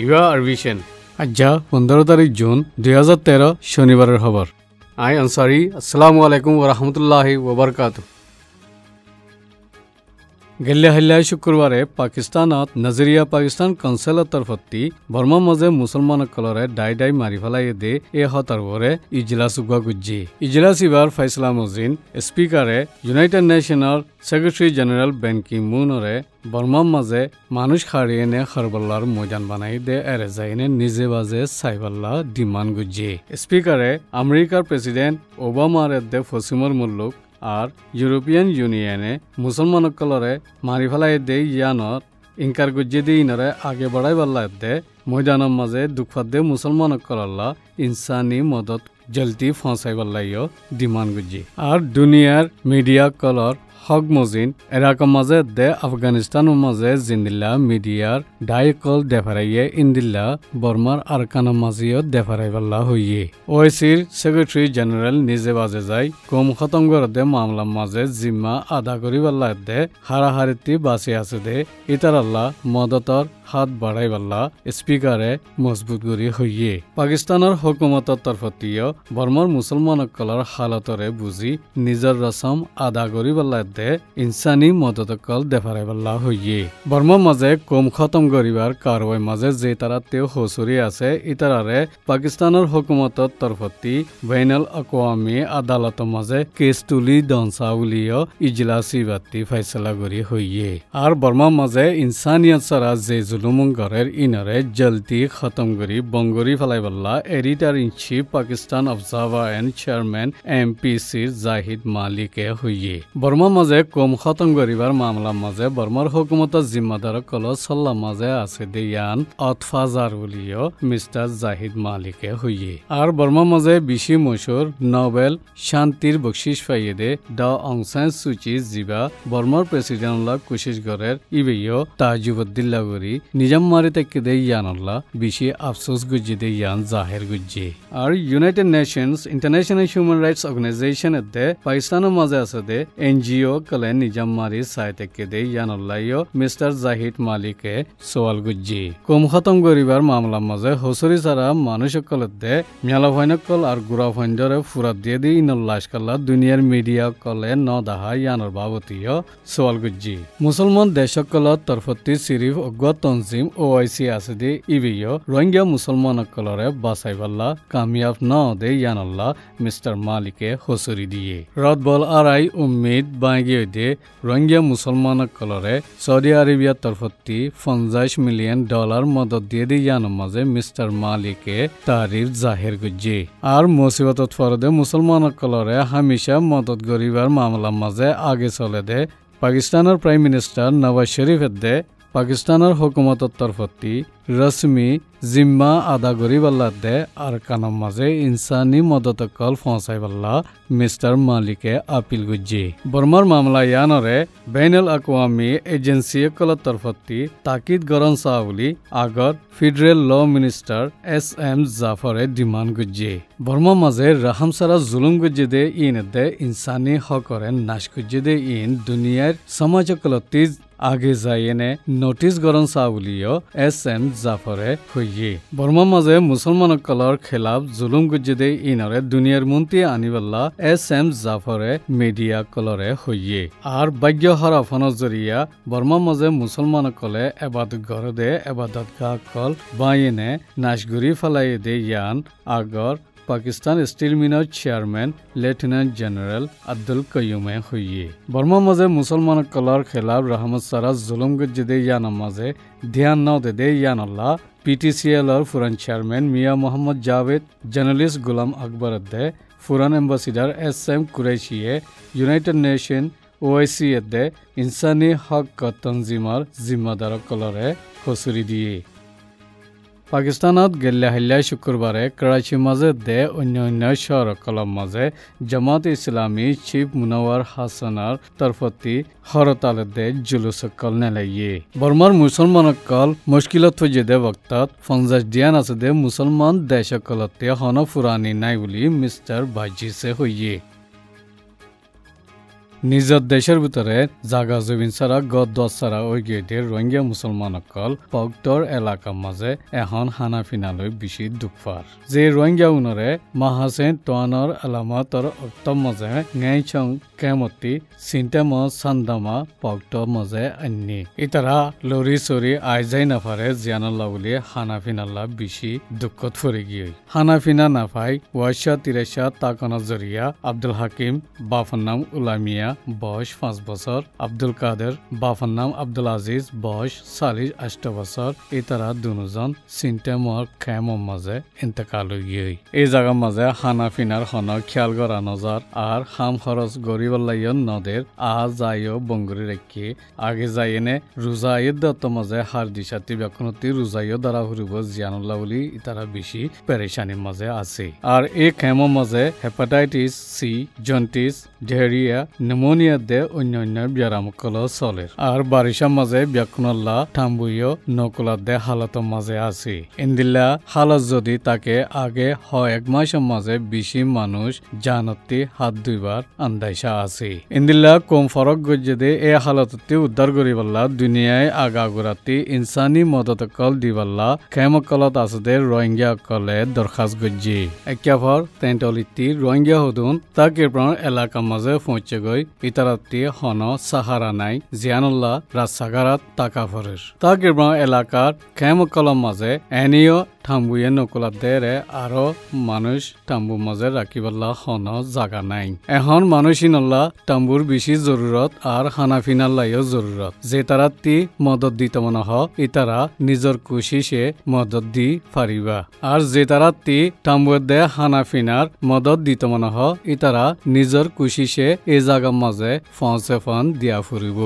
ইউয়া আরভিশন আজ্জা 15 তারিখ জুন 2013 শনিবারের খবর আই আনসারি আসসালামু আলাইকুম ওয়া রাহমাতুল্লাহি ওয়া বারাকাতুহু গেল্লে হাল্লাই শুক্রবারে পাকিস্তানত নজরিয়া পাকিস্তান কাউন্সিলৰ তৰফতি বৰ্মা মাজে মুছলমানসকলৰে ডাই মাৰি ফেলাই দে এই হতাৰবৰে ইজলাস উগা গুজি ইজলাস ইবাৰ ফয়ছলা মুজিন স্পিকাৰে ইউনাইটেড নেশনৰ সেক্রেটারি জেনারেল বেন কি মুনরে বর্মার মাঝে মানুষ হারিয়ে নে খারবাল্লার ময়দান বানাই দে এরে যাইনে নিজে বাজে সাইবাল্লা ডিমান্ড গুজি স্পিকারে আমেরিকার প্রেসিডেন্ট ওবামার দে ফসিমর মুল্লুক আর ইউরোপিয়ান ইউনিয়নে মুসলমানসকলরে মারি ফেলাই দে ইয়ানত ইনকার গুজি দি ইনরে আগে বাড়াই বাল্লা দে ময়দানের মাঝে দুঃখাত দে মুসলমানসকলল্লা ইনসানি মদত জলদি ফাঁসাই বাল্লাইও ডিমান্ড গুজি আর দুনিয়ার মিডিয়া কলর হক মজিন এরাকম মাঝে দে আফগানিস্তানের মাঝে জিন্দিল্লা মিডিয়ার ডাইকল দেফারাইয়ে ইন্দিল্লা বর্মার আরকানা মাঝিও দেফারাই বাল্লা হইয়ে ওআইসির সেক্রেটারি জেনারেল নিজে বাজে যাই কম খতঙ্গর দে মামলা মাঝে জিম্মা আদা করি বাল্লা দে হারাহারিতি বাঁচি আছে দে ইতার আল্লাহ মদতর হাত বাড়াই বাল্লা স্পিকারে মজবুত করি হইয়ে পাকিস্তানের হুকুমতর তরফতিও বর্মার মুসলমানসকলৰ হালতরে বুঝি নিজের রসম আদা করি বাল্লা দে ইনসানি মদতকল দেফারাই বাল্লা হইয়ে বর্মার মাঝে কম খতম করিবার কারওয়াই মাঝে যে তারা তেও হসুরি আছে ইতারারে পাকিস্তানের হুকুমতর তরফতি বাইনাল আকওয়ামি আদালতের মাঝে কেস তুলি দনসা উলিও ইজলাসি বাতি ফয়সলা করি হইয়ে আর বর্মার মাঝে ইনসানিয়ত সারা যে জুলুমঙ্গরের ইনরে জলদি খতম করি বঙ্গরি ফেলাই বাল্লা editor in chief Pakistan observer and chairman এমপিসির জাহিদ মালিকে হইয়ে বর্মার মাঝে কম খতম করিবার মামলার মাঝে বর্মার হুকুমতের জিম্মাদার কল সল্লা মাঝে আছে দেয়ান অতফাজার বলিও মিস্টার জাহিদ মালিকে হইয়ে আর বর্মার মাঝে বেশি মশুর নোবেল শান্তির বকশিস পাইয়ে দে ড অং সান সুচি জিবা বর্মার প্রেসিডেন্টলা কোশিশ করের ইবেও তাজুবুদ্দিল্লা করি নিজাম মারি থেকে দে ইয়ানল্লা বেশি আফসোস গুজি দে ইয়ান জাহের গুজি আর United Nations International Human Rights Organization দে পাকিস্তানের মাঝে আছে দে এনজিও কলে নিজাম মারি সাই থেকে দে ইয়ানল্লাইও মিস্টার জাহিদ মালিকে সওয়াল গুজি কম খতম করিবার মামলার মাঝে হসরি সারা মানুষ দে মেলা ভৈনকল আর গুড়া ভৈন্ডরে ফুরাত দিয়ে দি ইনল্লাশ কাল্লা দুনিয়ার মিডিয়া কলে ন দাহা ইয়ানর বাবতীয় সওয়াল গুজি মুসলমান দেশকলত তরফতি সিরিফ অজ্ঞা তনজিম ওআইসি আছে দে ইবিও রোহিঙ্গা মুসলমানসকলরে বাঁচাই পাল্লা কামিয়াব ন দে ইয়ানল্লা মিস্টার মালিকে হসরি দিয়ে রদ বল আরাই উম্মিদ বাঁগিয়ে দে রোহিঙ্গা মুসলমানসকলরে সৌদি আরবিয়ার তরফতি $50 মিলিয়ন মদত দিয়ে দি ইয়ানোর মাঝে মিস্টার মালিকে তারিফ জাহির গুজি আর মুসিবতত ফরদে মুসলমানসকলরে হামেশা মদত গরিবার মামলার মাঝে আগে চলে দে পাকিস্তানের প্রাইম মিনিস্টার নওয়াজ শরীফের দে পাকিস্তানের হুকুমতর তরফতি রসমি জিম্মা আদা করি বাল্লা দে আর কানার মাঝে ইনসানি মদতকল পৌঁছাই বাল্লা মিস্টার মালিকে আপিল গুজি বর্মার মামলা ইয়ানরে বাইনাল আকওয়ামি এজেন্সি কলৰ তরফতি তাকিদ গরন চাউলি আগর ফেডারেল ল মিনিস্টার SM জাফরে ডিমান্ড গুজি বর্মার মাঝে রাহামসারা জুলুম গুজি দে ইন দে ইনসানি হকরে নাশ গুজি দে ইন দুনিয়ার সমাজকলতি আগে যাইনে নোটিস গরন চাউলিও SM জাফরে হইয়ে বর্মার মাঝে মুসলমানসকলৰ খেলাফ জুলুম গুজি দে ইনরে দুনিয়ার মন্ত্রী আনিবাল্লা SM জাফরে মিডিয়া কলরে হইয়ে আর ভাগ্য হরাফানোর জরিয়া বর্মার মাঝে মুসলমানসকলে এবাদত ঘর দে এবাদত গাহ কল বাইনে নাশগুড়ি ফেলাই দে ইয়ান আগর পাকিস্তান স্টিল মিলৰ চেয়াৰম্যান লেফটেন্যান্ট জেনাৰেল আব্দুল কয়ুমে হইয়ে বৰ্মাৰ মাঝে মুসলমানসকলৰ খেলাফ রহমত সারা জুলুম গুজি দে ইয়ানোর মাঝে ধ্যান নাও দে ইয়ানল্লা PTCL ফুরান চেয়ারম্যান মিয়া মোহাম্মদ জাভেদ জার্নালিস্ট গোলাম আকবর দে ফুরান এম্বাসিডার SM কুরাইশিয়ে ইউনাইটেড নেশন OIC দে ইনসানি হক তনজিমার জিম্মাদার কলরে হসুরি দিয়ে পাকিস্তানত গেল্লে হাল্লাই শুক্রবারে করাচি মাঝে দে অন্য শহৰকলৰ মাঝে জামাত ইসলামী চিফ মুনাওয়ার হাসানার তরফতি হরতালে দে জুলুসকল নেলাইয়ে বর্মার মুসলমানসকল মুশকিলত ফজে দে বক্তত 50 দিয়ান আছে দে মুসলমান দেশকলতে হন ফুরানি নাই বুলি মিস্টার বাজিছে হইয়ে নিজৰ দেশৰ ভিতৰে জাগা জমিন সাৰা গদ দছ সাৰা ওই গেটে ৰোহিঙ্গা মুসলমানসকল পক্টৰ এলাকাৰ মাজে এখন হানাফিনালৈ বেছি দুখপাৰ যে ৰোহিঙ্গা উনৰে মাহাসেন তোৱানৰ আলামাতৰ অক্তম মাজে ngaichong কেমতি চিন্তাম সান্দামা পক্টৰ মাজে আন্নি ইতাৰা লৰি চৰি আইজাই নাফাৰে জিয়ানাল্লাহ বুলি হানাফিনাল্লাহ বেছি দুখত ফৰি গিয়ে হানাফিনা নাফাই ওয়াশা তিরেশা তাকনা জরিয়া আব্দুল হাকিম বাফার নাম উলামিয়া বয়স 5 বছর আব্দুল কাদের বাফার নাম আব্দুল আজিজ বয়স 48 বছর ইতারা দুজন সিন্টেমর খেমর মাঝে ইন্তেকাল হয়ে গিয়ে এই জায়গার মাঝে হানাফিনার হন খেয়াল করা নজর আর হাম খরচ গরিবাল্লাইন নদের আ যাইও বঙ্গরি রেখে আগে যাইনে রোজা ইদ্দত মাঝে হার দিশাতি ব্যাকুনতি রোজাইও দ্বারা হুরিব জিয়ানুল্লাহ বলি ইতারা বেশি পেরেশানির মাঝে আছে আর এই খেমর মাঝে হেপাটাইটিস সি জন্টিস ডায়রিয়া নিউমোনিয়া দে অন্যান্য ব্যারামকল চলে আর বারিশার মাঝে ব্যাকুনাল্লাহ থাম্বুইও নকলা দে হালতের মাঝে আছে ইন্দিল্লা হালত যদি তাকে আগে এক মাসের মাঝে বেশি মানুষ জানতি হাত দুইবার আন্দাইসা আছে ইন্দিল্লা কম ফরক গজ্জে দে এই হালততে উদ্ধার করিবাল্লা দুনিয়ায় আগাগুরাতি ইনসানি মদতকল দিবাল্লা খেমকলত আছে দে রোহিঙ্গা কলে দরখাস্ত গজ্জি একাফর তেন্টলিতি রোহিঙ্গা হদুন তাকে প্রাণ এলাকা মাঝে পৌঁছে গই ইতারাতি হন সাহারা নাই জিয়ানুল্লাহ রাজসাগারাত তাকাফরের তাকে প্রাণ এলাকার খেমকলম মাঝে এনিও থাম্বুয়ে নকলা দেরে আরো মানুষ তাম্বুর মাঝে রাখিবাল্লা হন জাগা নাই এখন মানুষিনল্লা তাম্বুর বেশি জরুরত আর হানাফিনাল্লাইও জরুরত যে তারাতি মদত দিতে মনে হ ইতারা নিজর কোশিশে মদত দি পারিবা আর যে তারাতি তাম্বুর দে হানাফিনার মদত দিতে মনে হ ইতারা নিজর কোশিশে এই জাগার মাঝে ফন দিয়া ফুরিব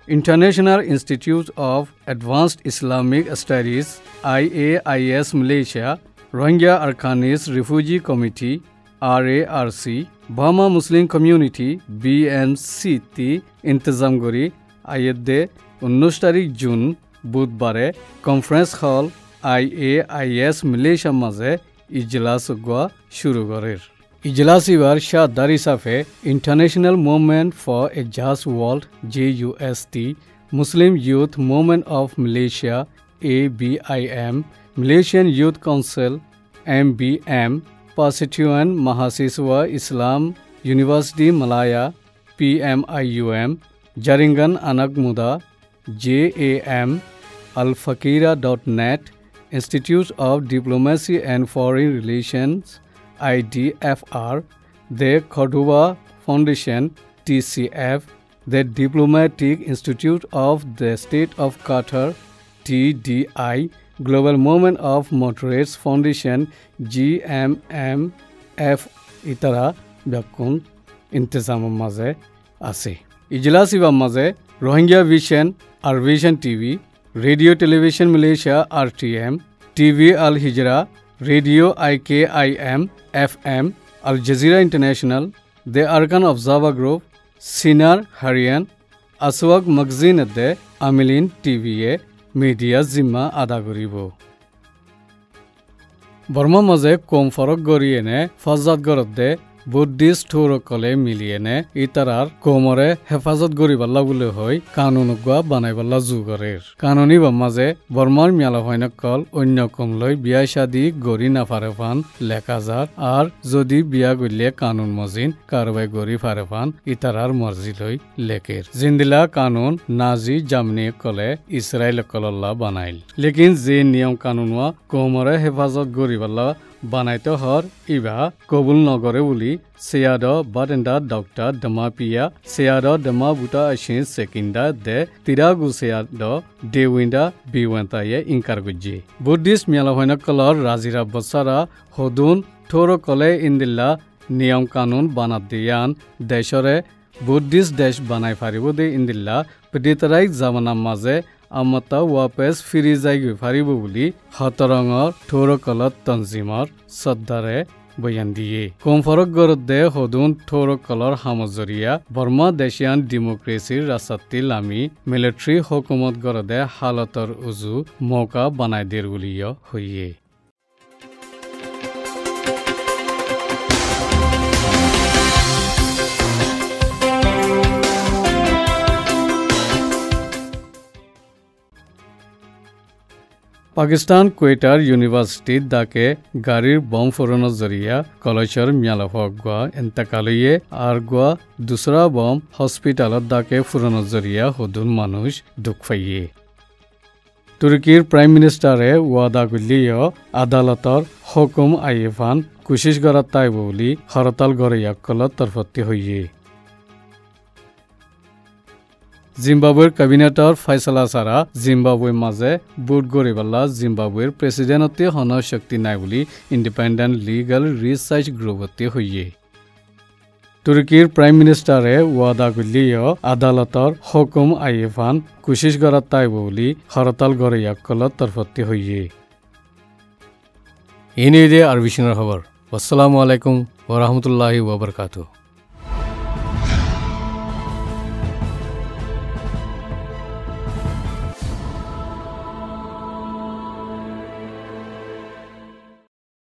International Institute of Advanced Islamic Studies IAIS Malaysia Rohingya Arkanis Refugee Committee RARC Burma Muslim Community BMCT ইন্তজাম করি আইয়েদে 19 তারিখ জুন বুধবারে কনফারেন্স হল IAIS Malaysia মাঝে ইজলাস গোয়া শুরু করের ইজলাস ইবার শাহদারি সাফে international movement for a just world JUST Muslim youth movement of Malaysia ABIM Malaysian youth council MBM Persatuan Mahasiswa Islam university Malaya PMIUM Jaringan Anak Muda JAM alfakira.net Institute of Diplomacy and Foreign Relations IDFR, the Cordoba Foundation TCF, the Diplomatic Institute of the State of Qatar TDI, Global Movement of Moderates Foundation GMMF ইতারা ব্যাকুন ইন্তজাম মাঝে আছে ইজলাস ইবা মাঝে Rohingya vision আর vision TV radio television Malaysia RTM TV Al Hijra Radio IKIM FM Al Jazeera International The Arkan Observer Group Sinar Harian Aswag Magazine de Amilin TVA Media Zimma Ada Goribo Burma maze kom farok goriyene fazat gorodde Buddhist সকলে মিলিয়েনে ইতারার কোমরে হেফাজত করিবাল্লা বলে হয় কানুন গুয়া বানাইবাল্লা যুগরের কানুনি মাঝে বর্মার মেলা হয়নকল অন্য কমলৈ বিয়া শাদি গড়ি নাফারে ফান লেখা যার আর যদি বিয়া গড়লে কানুন মজিন কারবাই গড়ি ফারে ফান ইতারার মর্জি লই লেকের জিন্দিলা কানুন নাজি জামনি কলে ইসরায়েল কলল্লা বানাইল লেকিন যে নিয়ম কানুনওয়া কোমরে হেফাজত করিবাল্লা বানাইতে হর ইবা কবুল নগরে বলি সেয়াদ বাটেন্দা ডক্টর দমাপিয়া সেয়াদ দমা বুটা আশিন সেকিন্দা দে তিরাগু সেয়াদ দেউইন্দা বিওয়ান্তায়ে ইনকার গুজি বুদ্ধিস্ট মেলা হইনা কলর রাজিরা বসারা হদুন থোর কলে ইন্দিল্লা নিয়ম কানুন বানাত দিয়ান দেশরে বুদ্ধিস্ট দেশ বানাই ফারিব দে ইন্দিল্লা পদিতরাই জামানার মাঝে আমতা ওয়াপেস ফিরি যাই ফারিব বুলি হতরঙর থোর কলত তনজিমর সদ্দারে বয়ান দিয়ে কম ফরক গরদে হদুন থোর কলর হামজরিয়া বর্মা দেশিয়ান ডেমোক্রেসির রাসাত্তি লামি মিলিটারি হুকুমত গরদে হালতর উজু মৌকা বানাই দের বুলিয় হইয়ে পাকিস্তান কোয়েটার ইউনিভার্সিটি দাকে গাড়ির বম ফোরনের জরিয়া কলেজের মিয়ালফক গোয়া এন্তাকালিয়ে আর গোয়া দুসরা বম হসপিটালত দাকে ফুরনের জরিয়া হদুন মানুষ দুঃখ পাইয়ে তুর্কির প্রাইম মিনিস্টারে ওয়াদা করলিও আদালতর হুকুম আইফান কোশিশ করার তাই বলি হরতাল গড়ে ইয়াকলত তরফতি হইয়ে জিম্বাবুয়ের ক্যাবিনেটর ফয়সলা ছাড়া জিম্বাবুয়ের মাঝে বুট গড়িবাল্লা জিম্বাবুয়ের প্রেসিডেন্টতে হন শক্তি নাই বলি ইন্ডিপেন্ডেন্ট লিগাল রিসার্চ গ্রুপতে হইয়ে তুর্কির প্রাইম মিনিস্টারে ওয়াদা করলিও আদালতর হুকুম আইফান কোশিশ করার তাই বলি হরতাল গড়ে ইয়াকলত তরফতি হইয়ে এই নিয়ে আর বিষ্ণুর খবর। আসসালামু আলাইকুম ওয়া রাহমাতুল্লাহি ওয়া বারাকাতুহু।